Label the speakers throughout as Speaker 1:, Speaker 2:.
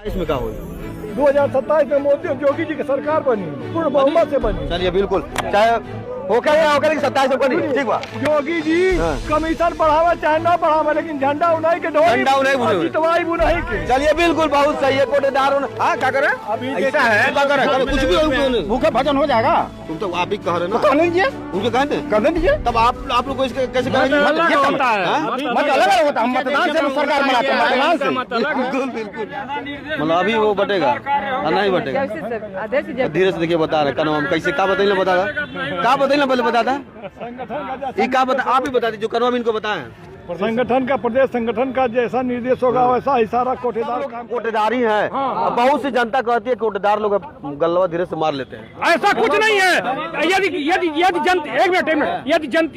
Speaker 1: इसमें क्या हुई?
Speaker 2: 2027 में मोदी और योगी जी की सरकार बनी, पूर्ण बहुमत से बनी।
Speaker 1: चलिए बिल्कुल, चाहे होकर या होकर 27 में बनी, ठीक बा।
Speaker 2: योगी जी कमीशन बढ़ावे चाहे न बढ़ावे, लेकिन झंडा उन्हीं के
Speaker 1: झंडा उन्हीं के
Speaker 2: जितवाई उन्हीं के।
Speaker 1: चलिए बिल्कुल, बहुत सही है। कोटेदार हाँ क्या करे,
Speaker 2: अभी
Speaker 1: ऐसा है क्या करे, कुछ भी
Speaker 3: भूखे भजन हो जाएगा।
Speaker 1: तुम तो आप ही कह रहे ना,
Speaker 3: कर लीजिए,
Speaker 1: उनके कहते
Speaker 3: कर दीजिए।
Speaker 1: तब आप लोग को इसके कैसे करेंगे?
Speaker 3: मत अलग अलग होता है, मतदान से सरकार बनाते हैं, मतदान से।
Speaker 1: बिल्कुल बिल्कुल, मतलब अभी वो बटेगा नहीं बटेगा। धीरे से देखिए बता रहे कनवा में कैसे, क्या बताइए बता क्या बताइए पहले बता था ये क्या बता, आप ही बता दीजिए जो कनवा में इनको बताएं।
Speaker 2: संगठन का, प्रदेश संगठन का जैसा निर्देश होगा वैसा ही सारा कोटेदार काम।
Speaker 1: कोटेदारी है। अब बहुत सी जनता कहती है कोटेदार लोग गलवा धीरे से मार लेते हैं।
Speaker 4: ऐसा कुछ नहीं है।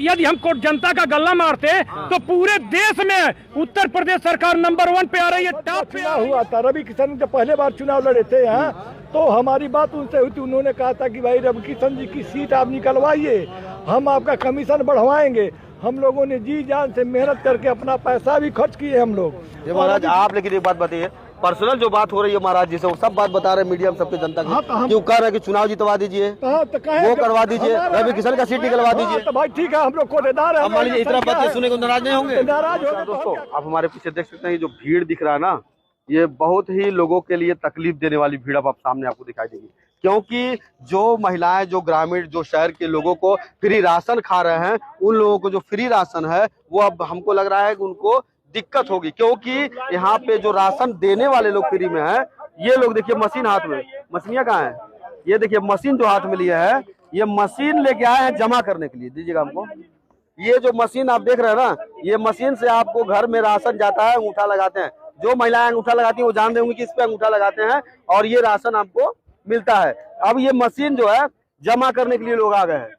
Speaker 4: यदि हम जनता का गल्ला मारते तो पूरे देश में उत्तर प्रदेश सरकार नंबर 1 पे आ रही है, टॉप पे
Speaker 2: हुआ था। रवि किशन जब पहले बार चुनाव लड़े थे यहाँ, तो हमारी बात उनसे हुई थी। उन्होंने कहा था कि भाई रवि किशन जी की सीट आप निकलवाइए, हम आपका कमीशन बढ़वाएंगे। हम लोगों ने जी जान से मेहनत करके अपना पैसा भी खर्च किए हम लोग।
Speaker 1: ये महाराज आप लेकिन एक बात बताइए, पर्सनल जो बात हो रही है महाराज जी से, वो सब बात बता रहे मीडिया में सबके जनता को। क्यों कह रहे हैं कि चुनाव जितवा दीजिए, वो करवा दीजिए, रवि किशन का सीट निकलवा दीजिए।
Speaker 2: तो भाई ठीक है, हम लोग कोटेदार हैं।
Speaker 1: मान लीजिए इतना बात सुने को नाराज नहीं होंगे?
Speaker 2: नाराज हो
Speaker 1: दोस्तों, आप हमारे पीछे देख सकते हैं, ये जो भीड़ दिख रहा है ना, ये बहुत ही लोगों के लिए तकलीफ देने वाली भीड़ अब सामने आपको दिखाई देगी। क्योंकि जो महिलाएं, जो ग्रामीण, जो शहर के लोगों को फ्री राशन खा रहे हैं, उन लोगों को जो फ्री राशन है वो अब हमको लग रहा है कि उनको दिक्कत होगी। क्योंकि यहाँ पे जो राशन देने वाले लोग फ्री में है, ये लोग देखिए मशीन हाथ में, मशीनियाँ कहाँ है, ये देखिए मशीन जो हाथ में लिए है, ये मशीन लेके आए हैं जमा करने के लिए। दीजिएगा हमको, ये जो मशीन आप देख रहे हैं ना, ये मशीन से आपको घर में राशन जाता है, अंगूठा लगाते हैं। जो महिलाएं अंगूठा लगाती हैं वो जान देंगी कि इस पे अंगूठा लगाते हैं और ये राशन आपको मिलता है। अब ये मशीन जो है जमा करने के लिए लोग आ गए हैं।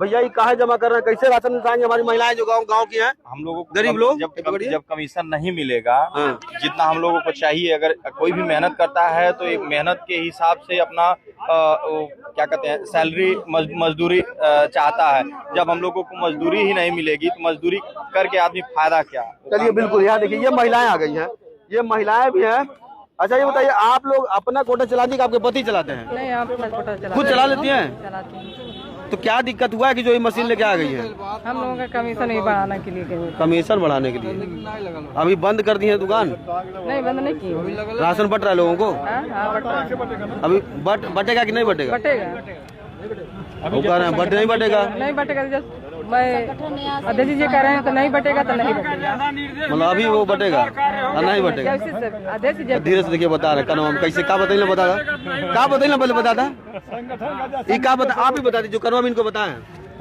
Speaker 1: भैया ये कहाँ जमा कर रहे हैं, कैसे राशन मिलवाएंगे हमारी महिलाएं जो गांव की हैं?
Speaker 5: हम लोगों को
Speaker 1: गरीब लोग
Speaker 5: जब कमीशन नहीं मिलेगा जितना हम लोगों को चाहिए, अगर कोई भी मेहनत करता है तो एक मेहनत के हिसाब से अपना क्या कहते हैं सैलरी, मजदूरी चाहता है। जब हम लोगों को मजदूरी ही नहीं मिलेगी तो मजदूरी करके आदमी फायदा क्या?
Speaker 1: चलिए बिल्कुल, यहाँ देखिए ये महिलाएं आ गई हैं, ये महिलाएं भी हैं। अच्छा ये बताइए, आप लोग अपना कोटा चलाती है, आपके पति चलाते हैं?
Speaker 6: नहीं, आप कोटा
Speaker 1: खुद चला लेती हैं?
Speaker 6: चलाती हैं।
Speaker 1: तो क्या दिक्कत हुआ है कि जो ये मशीन लेके आ गई है?
Speaker 6: हम लोगों का कमीशन ही बढ़ाने के लिए।
Speaker 1: कमीशन बढ़ाने के लिए अभी बंद कर दी है दुकान?
Speaker 6: नहीं, बंद नहीं की।
Speaker 1: राशन बट रहा है लोगों को?
Speaker 6: हाँ, बट रहा है।
Speaker 1: अभी बटेगा कि नहीं बटेगा?
Speaker 6: बटेगा।
Speaker 1: वो कह रहे हैं बट नहीं बटेगा।
Speaker 6: नहीं बटेगा, मैं अध्यक्ष जी कह रहे हैं तो नहीं बटेगा तो नहीं बटेगा।
Speaker 1: मतलब अभी वो बटेगा नहीं बटेगा।
Speaker 6: अध्यक्ष जी
Speaker 1: धीरे से देखिए बता रहे कनवा में कैसे, क्या बताइए बता था क्या बताइए पहले बता था ये क्या बता, आप ही बता दीजिए जो कनवा में इनको बताएं।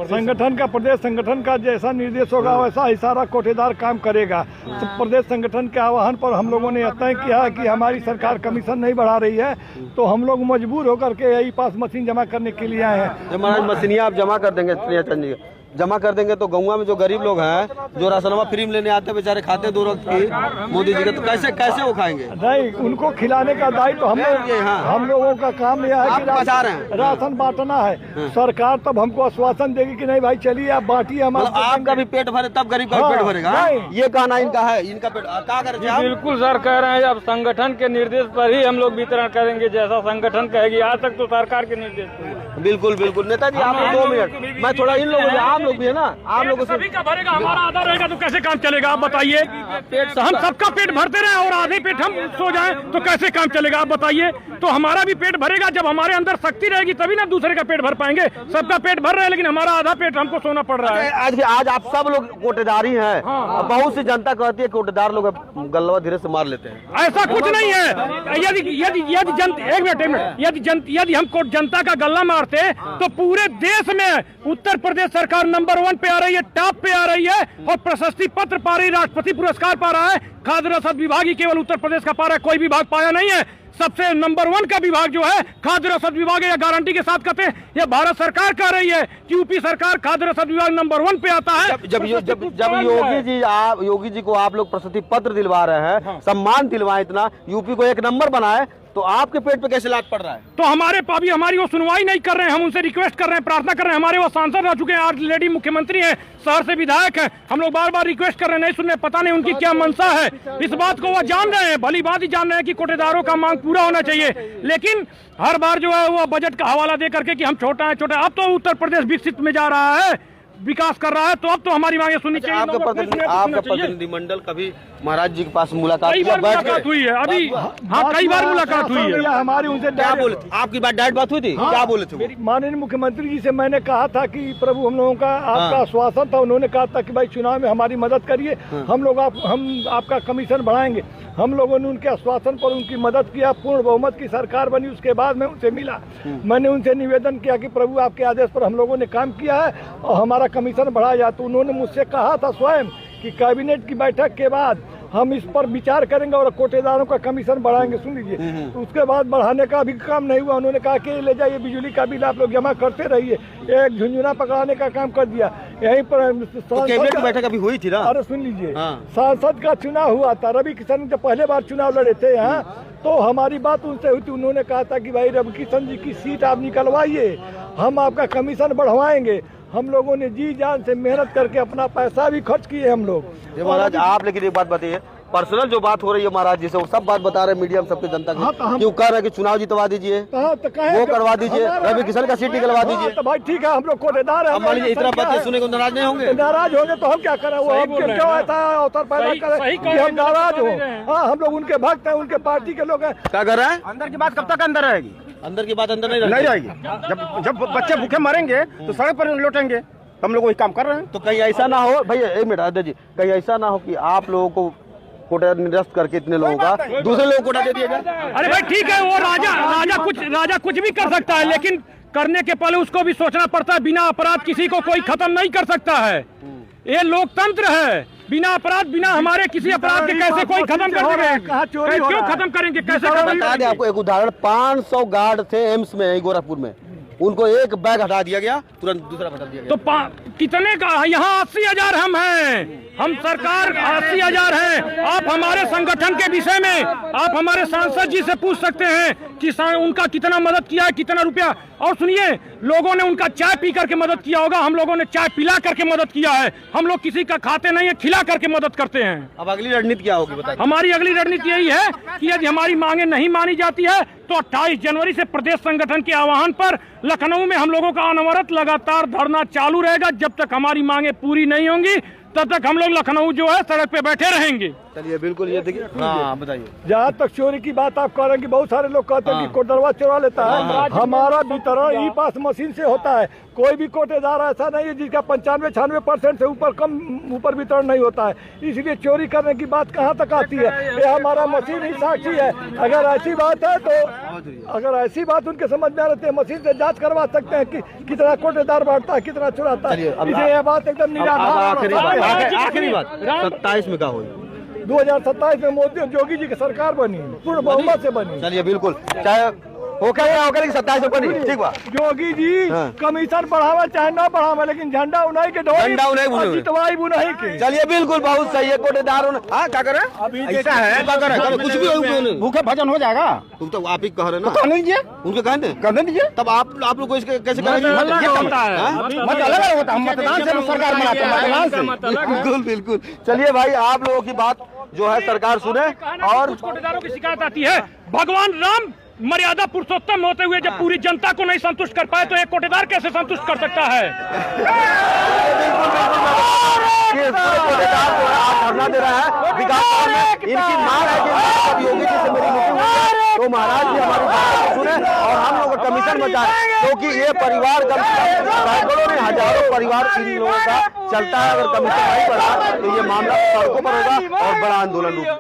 Speaker 2: संगठन का, प्रदेश संगठन का जैसा निर्देश होगा वैसा ही सारा कोटेदार काम करेगा। तो प्रदेश संगठन के आह्वान पर हम लोगों ने तय किया कि हमारी सरकार कमीशन नहीं बढ़ा रही है, तो हम लोग मजबूर होकर के यही पास मशीन जमा करने के लिए आए हैं।
Speaker 1: महाराज मशीनियाँ आप जमा कर देंगे, जमा कर देंगे तो गाँव में जो गरीब लोग हैं, जो राशनवा फ्री में लेने आते हैं, बेचारे खाते हैं 2 वक्त की मोदी जी के, तो कैसे वो खाएंगे?
Speaker 2: नहीं, उनको खिलाने का दायित्व हम लोगों का काम यह है कि राशन बांटना है। सरकार तब हमको आश्वासन देगी कि नहीं भाई चलिए आप बांटिए, हमारा
Speaker 1: आपका भी पेट भरे तब गरीब का पेट भरेगा। ये कहना इनका है, इनका पेट क्या करें?
Speaker 4: बिल्कुल सर कह रहे हैं, अब संगठन के निर्देश पर ही हम लोग वितरण करेंगे, जैसा संगठन कहेगी। आज तक तो सरकार के निर्देश।
Speaker 1: बिल्कुल बिल्कुल नेताजी, आप 2 मिनट, मैं थोड़ा इन लोगों से, आप लोग भी है ना, आप लोगों से
Speaker 4: सभी का भरेगा, हमारा आधा रहेगा तो कैसे काम चलेगा आप बताइए? हम सबका पेट भरते रहे और आधे पेट हम सो जाएं तो कैसे काम चलेगा आप बताइए? तो हमारा भी पेट भरेगा, जब हमारे अंदर शक्ति रहेगी तभी ना दूसरे का पेट भर पाएंगे। सबका पेट भर रहे हैं लेकिन हमारा आधा पेट हमको सोना पड़ रहा है।
Speaker 1: आज आप सब लोग कोटेदारी हैं। बहुत सी जनता कहती है कोटेदार लोग गलवा धीरे से मार लेते हैं।
Speaker 4: ऐसा कुछ नहीं है। यदि हम जनता का गल्ला मारते तो पूरे देश में उत्तर प्रदेश सरकार नंबर 1 पे आ रही है, टॉप पे आ रही है और प्रशस्ति पत्र पा रही, राष्ट्रपति पुरस्कार पा रहा है। खाद्य रसद विभाग ही केवल उत्तर प्रदेश का पा रहा है, कोई विभाग पाया नहीं है। सबसे नंबर 1 का विभाग जो है खाद्य रसद विभाग है, या गारंटी के साथ कहते हैं ये भारत सरकार कह रही है कि यूपी सरकार खाद्य रसद विभाग नंबर 1 पे आता है।
Speaker 1: जब योगी जी को आप लोग प्रशस्ति पत्र दिलवा रहे हैं, सम्मान दिलवाए, इतना यूपी को 1 नंबर बनाए, तो आपके पेट पे कैसे लात पड़ रहा है?
Speaker 4: तो हमारे अभी हमारी वो सुनवाई नहीं कर रहे हैं। हम उनसे रिक्वेस्ट कर रहे हैं, प्रार्थना कर रहे हैं। हमारे वो सांसद रह चुके हैं, ऑलरेडी मुख्यमंत्री हैं, शहर से विधायक हैं। हम लोग बार बार रिक्वेस्ट कर रहे हैं, नहीं सुन रहे। पता नहीं उनकी क्या मंशा है। इस बात को वो जान रहे हैं, भली बात ही जान रहे हैं कि कोटेदारों का मांग पूरा होना चाहिए, लेकिन हर बार जो है वो बजट का हवाला दे करके कि हम छोटा है छोटा। अब तो उत्तर प्रदेश विकसित में जा रहा है, विकास कर रहा है, तो अब तो हमारी मांगे सुननी चाहिए।
Speaker 1: आपका प्रतिनिधिमंडल कभी महाराज जी के पास मुलाकात
Speaker 4: कई बार मुलाकात हुई है अभी। हाँ, कई बार मुलाकात हुई है।
Speaker 2: हमारी उनसे
Speaker 1: क्या बोले? आपकी बात डायरेक्ट बात हुई थी? क्या बोले थे?
Speaker 2: माननीय मुख्यमंत्री जी से मैंने कहा था कि प्रभु हम लोगों का आपका आश्वासन था। उन्होंने कहा था कि भाई चुनाव में हमारी मदद करिए, हम आपका कमीशन बढ़ाएंगे। हम लोगों ने उनके आश्वासन पर उनकी मदद किया, पूर्ण बहुमत की सरकार बनी। उसके बाद मैं उनसे मिला, मैंने उनसे निवेदन किया कि प्रभु आपके आदेश पर हम लोगों ने काम किया है और हमारा कमीशन बढ़ाया जाए। तो उन्होंने मुझसे कहा था स्वयं कि कैबिनेट की बैठक के बाद हम इस पर विचार करेंगे और कोटेदारों का कमीशन बढ़ाएंगे। सुन लीजिए, तो उसके बाद बढ़ाने का भी काम नहीं हुआ। उन्होंने कहा कि ले जाइए बिजली का बिल आप लोग जमा करते रहिए, एक झुंझुना पकड़ाने का काम कर दिया। यहीं पर
Speaker 1: कैबिनेट की बैठक अभी हुई थी ना?
Speaker 2: अरे सुन लीजिए, सांसद का चुनाव हुआ था। रवि किशन जब पहले बार चुनाव लड़े थे यहाँ, तो हमारी बात उनसे हुई थी। उन्होंने कहा था कि भाई रवि किशन जी की सीट आप निकलवाइए, हम आपका कमीशन बढ़वाएंगे। हम लोगों ने जी जान से मेहनत करके अपना पैसा भी खर्च किए हम लोग।
Speaker 1: ये महाराज आप लेकिन एक बात बताइए, पर्सनल जो बात हो रही है महाराज जी से, वो सब बात बता रहे हैं मीडिया में सबके जनता को, क्यों कह रहे हैं कि चुनाव जितवा दीजिए, वो करवा दीजिए, रवि किशन का सीट निकलवा दीजिए।
Speaker 2: तो भाई ठीक है, हम लोग कोटेदार हैं।
Speaker 1: मान लीजिए इतना बात सुने को नाराज नहीं होंगे?
Speaker 2: नाराज होंगे तो हम क्या करें? वो हम क्यों ऐसा अवसर पैदा करें कि हम नाराज हो? हाँ, हम लोग उनके भक्त हैं, उनके पार्टी के लोग हैं।
Speaker 1: क्या कर रहे हैं?
Speaker 3: अंदर की बात कब तक अंदर रहेगी?
Speaker 1: अंदर की बात अंदर नहीं
Speaker 3: रहेगी। जब बच्चे भूखे मरेंगे तो सड़क पर लौटेंगे। हम लोग वही काम कर रहे हैं।
Speaker 1: तो कहीं ऐसा ना हो भैया, एक मिनट आदित्य जी, कहीं ऐसा ना हो कि आप लोगों को कोटा निरस्त करके इतने लोगों का दूसरे लोगों को कोटा दे दिया जाए?
Speaker 4: अरे भाई ठीक है, वो राजा कुछ भी कर सकता है, लेकिन करने के पहले उसको भी सोचना पड़ता है। बिना अपराध किसी को कोई खत्म नहीं कर सकता है। ये लोकतंत्र है, बिना अपराध, बिना हमारे किसी अपराध के कैसे कोई खत्म कर देंगे? क्यों खत्म करेंगे? कैसे
Speaker 1: बता दें आपको एक उदाहरण, 500 गार्ड थे एम्स में गोरखपुर में, उनको एक बैग हटा दिया गया, तुरंत दूसरा हटा दिया गया।
Speaker 4: तो कितने का? यहाँ 80,000 हम हैं, हम सरकार 80,000 हैं। आप हमारे संगठन के विषय में आप हमारे सांसद जी से पूछ सकते हैं कि उनका कितना मदद किया है, कितना रुपया। और सुनिए, लोगों ने उनका चाय पी करके मदद किया होगा, हम लोगों ने चाय पिला करके मदद किया है। हम लोग किसी का खाते नहीं है, खिला करके मदद करते हैं।
Speaker 1: अब अगली रणनीति क्या होगी बताइए?
Speaker 4: हमारी अगली रणनीति यही है कि यदि हमारी मांगे नहीं मानी जाती है तो 28 जनवरी से प्रदेश संगठन के आह्वान पर लखनऊ में हम लोगों का अनवरत लगातार धरना चालू रहेगा। जब तक हमारी मांगे पूरी नहीं होंगी तब तक हम लोग लखनऊ जो है सड़क पे बैठे रहेंगे।
Speaker 1: चलिए बिल्कुल, ये देखिए। हाँ बताइए।
Speaker 2: जहाँ तक चोरी की बात आप कह रहे हैं कि बहुत सारे लोग कहते हैं कि कोटरवा चोरा लेता है। हमारा वितरण ई पास मशीन से होता है। कोई भी कोटेदार ऐसा नहीं है जिसका 95-96% से ऊपर वितरण नहीं होता है। इसलिए चोरी करने की बात कहाँ तक आती है? ये हमारा मशीन ही साक्षी है। अगर ऐसी बात है तो ऐसी बात उनके समझ में आ रही है, मशीन से जाँच करवा सकते हैं कि कितना कोटेदार बांटता है, कितना चुराता है। इसलिए यह बात एकदम निराधार।
Speaker 1: आखिरी बात 27 में क्या हुई?
Speaker 2: 2027 में मोदी योगी जी की सरकार बनी, पूर्ण बहुमत से बनी।
Speaker 1: चलिए बिल्कुल, चाहे होकर 27 में बनी, ठीक बा।
Speaker 2: योगी जी कमीशन बढ़ावा चाहे ना बढ़ावा, लेकिन झंडा उन्हीं के जितवाई बुनाई के।
Speaker 1: चलिए बिल्कुल, बहुत सही है। कोटेदार हाँ क्या करे?
Speaker 3: ऐसा है
Speaker 1: कुछ भी
Speaker 3: भूखे भजन हो जाएगा।
Speaker 1: तुम तो आप ही कह रहे ना,
Speaker 3: कहने दीजिए,
Speaker 1: उनके कहने
Speaker 3: दीजिए।
Speaker 1: तब आप लोग को इसके कैसे करेंगे?
Speaker 3: मत अलग होता, हम मतदान से सरकार बनाते हैं, मतदान से।
Speaker 1: बिल्कुल बिल्कुल। चलिए भाई, आप लोगों की बात जो है सरकार सुने। और
Speaker 4: कोटेदारों की शिकायत आती है, भगवान राम मर्यादा पुरुषोत्तम होते हुए जब पूरी जनता को नहीं संतुष्ट कर पाए तो एक कोटेदार कैसे संतुष्ट कर सकता है?
Speaker 1: धरना दे रहा है विकास में, इनकी मांग है कि योगी जी से मेरी मीटिंग हुई तो महाराज जी हमारी बात सुने और हम लोग का कमीशन बचाए, क्योंकि ये परिवार कम से कम सैकड़ों में हजारों परिवार इन लोगों का चलता है। अगर कमीशन नहीं बढ़ा तो ये मामला सड़कों पर होगा और बड़ा आंदोलन होगा।